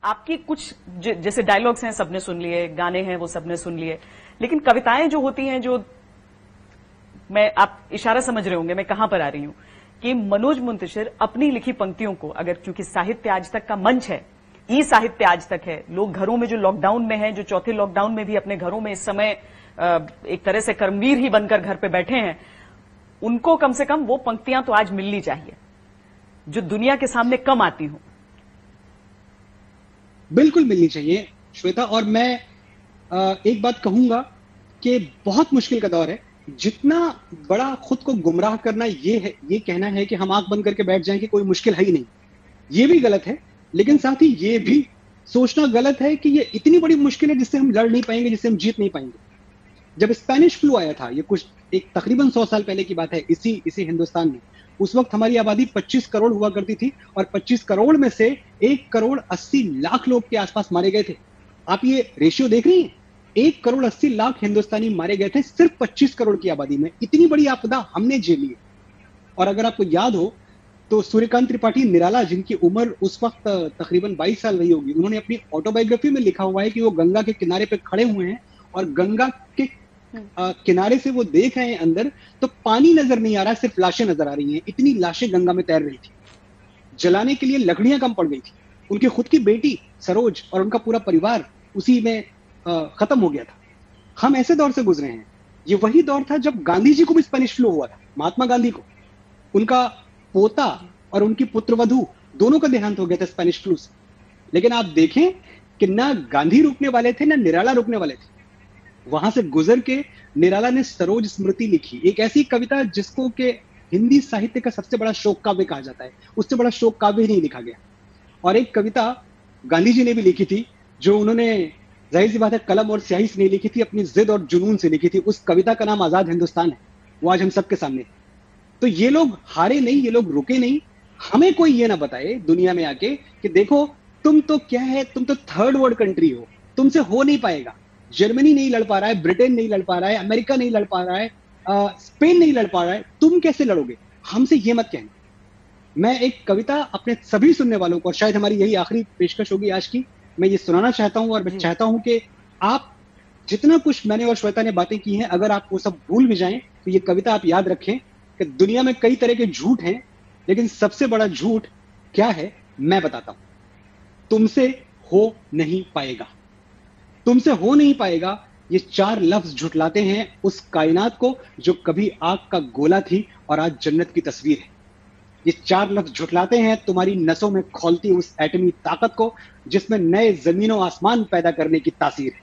आपकी कुछ जैसे डायलॉग्स हैं सबने सुन लिए, गाने हैं वो सबने सुन लिए, लेकिन कविताएं जो होती हैं, जो मैं, आप इशारा समझ रहे होंगे मैं कहां पर आ रही हूं, कि मनोज मुंतशिर अपनी लिखी पंक्तियों को, अगर क्योंकि साहित्य आज तक का मंच है, ई साहित्य आज तक है, लोग घरों में जो लॉकडाउन में हैं, जो चौथे लॉकडाउन में भी अपने घरों में इस समय एक तरह से कर्मवीर ही बनकर घर पे बैठे हैं, उनको कम से कम वो पंक्तियां तो आज मिलनी चाहिए जो दुनिया के सामने कम आती हों। बिल्कुल मिलनी चाहिए श्वेता। और मैं एक बात कहूंगा कि बहुत मुश्किल का दौर है। जितना बड़ा खुद को गुमराह करना ये है, ये कहना है कि हम आंख बंद करके बैठ जाएं कि कोई मुश्किल है ही नहीं, ये भी गलत है। लेकिन साथ ही ये भी सोचना गलत है कि ये इतनी बड़ी मुश्किल है जिससे हम लड़ नहीं पाएंगे, जिससे हम जीत नहीं पाएंगे। जब स्पेनिश फ्लू आया था, ये कुछ एक तकरीबन 100 साल पहले की बात है, इसी हिंदुस्तान में, उस वक्त हमारी आबादी 25 करोड़ हुआ करती थी और 25 करोड़ में से 1 करोड़ 80 लाख लोग के आसपास मारे गए थे। आप ये रेशियो देख रही हैं, 1 करोड़ 80 लाख हिंदुस्तानी मारे गए थे सिर्फ 25 करोड़ की आबादी में। इतनी बड़ी आपदा हमने झेली है। और अगर आपको याद हो तो सूर्यकांत त्रिपाठी निराला, जिनकी उम्र उस वक्त तकरीबन 22 साल रही होगी, उन्होंने अपनी ऑटोबायोग्राफी में लिखा हुआ है कि वो गंगा के किनारे पे खड़े हुए हैं और गंगा के किनारे से वो देख रहे हैं अंदर, तो पानी नजर नहीं आ रहा, सिर्फ लाशें नजर आ रही हैं। इतनी लाशें गंगा में तैर रही थी, जलाने के लिए लकड़ियां कम पड़ गई थी। उनकी खुद की बेटी सरोज और उनका पूरा परिवार उसी में खत्म हो गया था। हम ऐसे दौर से गुजरे हैं। ये वही दौर था जब गांधी जी को भी स्पेनिश फ्लू हुआ था। महात्मा गांधी को, उनका पोता और उनकी पुत्रवधू दोनों का देहांत हो गया था स्पेनिश फ्लू से। लेकिन आप देखें कि ना गांधी रुकने वाले थे, ना निराला रुकने वाले थे। वहां से गुजर के निराला ने सरोज स्मृति लिखी, एक ऐसी कविता जिसको के हिंदी साहित्य का सबसे बड़ा शोक काव्य कहा जाता है। उससे बड़ा शोक काव्य ही नहीं लिखा गया। और एक कविता गांधी जी ने भी लिखी थी, जो उन्होंने जाहिर सी बात है कलम और स्याही से नहीं लिखी थी, अपनी जिद और जुनून से लिखी थी। उस कविता का नाम आजाद हिंदुस्तान है। वो आज हम सबके सामने। तो ये लोग हारे नहीं, ये लोग रुके नहीं। हमें कोई ये ना बताए दुनिया में आके कि देखो तुम तो क्या है, तुम तो थर्ड वर्ल्ड कंट्री हो, तुमसे हो नहीं पाएगा। जर्मनी नहीं लड़ पा रहा है, ब्रिटेन नहीं लड़ पा रहा है, अमेरिका नहीं लड़ पा रहा है, स्पेन नहीं लड़ पा रहा है, तुम कैसे लड़ोगे? हमसे ये मत कहना। मैं एक कविता अपने सभी सुनने वालों को, और शायद हमारी यही आखिरी पेशकश होगी आज की, मैं ये सुनाना चाहता हूं। और मैं चाहता हूं कि आप जितना कुछ मैंने और श्वेता ने बातें की हैं, अगर आप वो सब भूल भी जाएं तो ये कविता आप याद रखें कि दुनिया में कई तरह के झूठ हैं, लेकिन सबसे बड़ा झूठ क्या है मैं बताता हूं। तुमसे हो नहीं पाएगा, तुमसे हो नहीं पाएगा, ये 4 लफ्ज झुटलाते हैं उस कायनात को जो कभी आग का गोला थी और आज जन्नत की तस्वीर है। ये 4 लफ्ज झुटलाते हैं तुम्हारी नसों में खौलती उस एटमी ताकत को जिसमें नए जमीनों आसमान पैदा करने की तासीर है।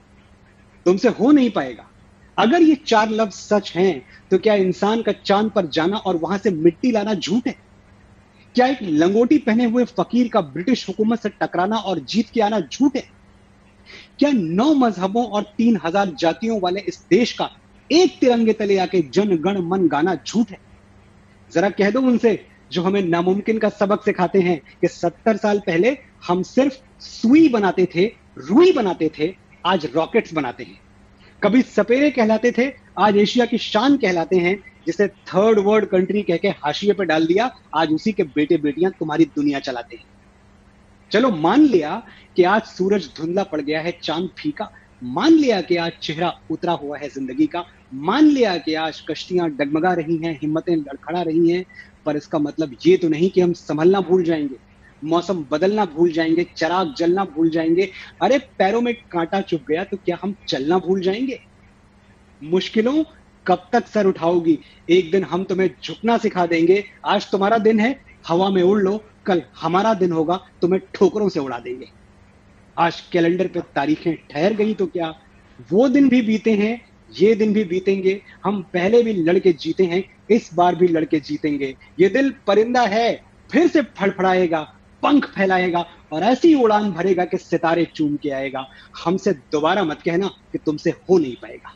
तुमसे हो नहीं पाएगा। अगर ये 4 लफ्ज सच हैं तो क्या इंसान का चांद पर जाना और वहां से मिट्टी लाना झूठ है? क्या एक लंगोटी पहने हुए फकीर का ब्रिटिश हुकूमत से टकराना और जीत के आना झूठ है? क्या 9 मजहबों और 3000 जातियों वाले इस देश का एक तिरंगे तले आके जन गण मन गाना झूठ है? जरा कह दो उनसे जो हमें नामुमकिन का सबक सिखाते हैं कि 70 साल पहले हम सिर्फ सुई बनाते थे, रुई बनाते थे, आज रॉकेट्स बनाते हैं। कभी सपेरे कहलाते थे, आज एशिया की शान कहलाते हैं, जिसे थर्ड वर्ल्ड कंट्री कह के हाशिए पे डाल दिया, आज उसी के बेटे बेटियां तुम्हारी दुनिया चलाते हैं। चलो मान लिया कि आज सूरज धुंधला पड़ गया है, चांद फीका, मान लिया कि आज चेहरा उतरा हुआ है जिंदगी का, मान लिया कि आज कश्तियां डगमगा रही हैं, हिम्मतें लड़खड़ा रही हैं, पर इसका मतलब ये तो नहीं कि हम संभलना भूल जाएंगे, मौसम बदलना भूल जाएंगे, चिराग जलना भूल जाएंगे। अरे पैरों में कांटा चुभ गया तो क्या हम चलना भूल जाएंगे? मुश्किलों कब तक सर उठाओगी? एक दिन हम तुम्हें झुकना सिखा देंगे। आज तुम्हारा दिन है, हवा में उड़ लो, कल हमारा दिन होगा, तुम्हें ठोकरों से उड़ा देंगे। आज कैलेंडर पे तारीखें ठहर गई तो क्या वो दिन भी बीते हैं, ये दिन भी बीतेंगे। हम पहले भी लड़के जीते हैं, इस बार भी लड़के जीतेंगे। ये दिल परिंदा है, फिर से फड़फड़ाएगा, पंख फैलाएगा और ऐसी उड़ान भरेगा कि सितारे चूम के आएगा। हमसे दोबारा मत कहना कि तुमसे हो नहीं पाएगा।